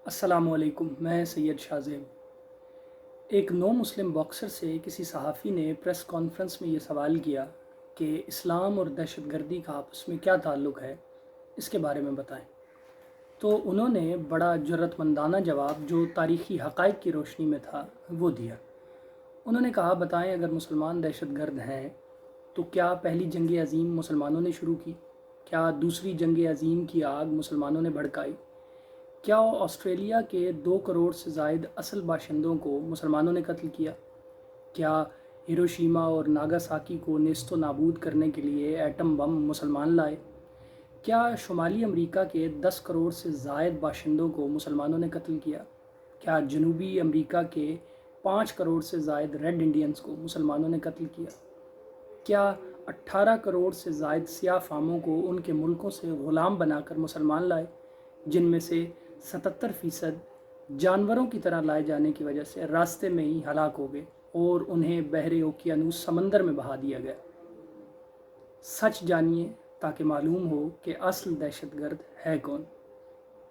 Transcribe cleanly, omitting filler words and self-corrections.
السلام علیکم، میں سید شاہ زیب۔ ایک نو مسلم باکسر سے کسی صحافی نے پریس کانفرنس میں یہ سوال کیا کہ اسلام اور دہشت گردی کا آپس میں کیا تعلق ہے، اس کے بارے میں بتائیں۔ تو انہوں نے بڑا جرأت مندانہ جواب جو تاریخی حقائق کی روشنی میں تھا وہ دیا۔ انہوں نے کہا، بتائیں اگر مسلمان دہشت گرد ہیں تو کیا پہلی جنگ عظیم مسلمانوں نے شروع کی؟ کیا دوسری جنگ عظیم کی آگ مسلمانوں نے بھڑکائی؟ کیا آسٹریلیا کے 2 کروڑ سے زائد اصل باشندوں کو مسلمانوں نے قتل کیا؟ کیا ہیروشیما اور ناگاساکی کو نیست و نابود کرنے کے لیے ایٹم بم مسلمان لائے؟ کیا شمالی امریکہ کے 10 کروڑ سے زائد باشندوں کو مسلمانوں نے قتل کیا؟ کیا جنوبی امریکہ کے 5 کروڑ سے زائد ریڈ انڈینز کو مسلمانوں نے قتل کیا؟ کیا 18 کروڑ سے زائد سیاہ فاموں کو ان کے ملکوں سے غلام بنا کر مسلمان لائے، جن میں سے 77% جانوروں کی طرح لائے جانے کی وجہ سے راستے میں ہی ہلاک ہو گئے اور انہیں بحر اوقیانوس سمندر میں بہا دیا گیا؟ سچ جانیے تاکہ معلوم ہو کہ اصل دہشت گرد ہے کون۔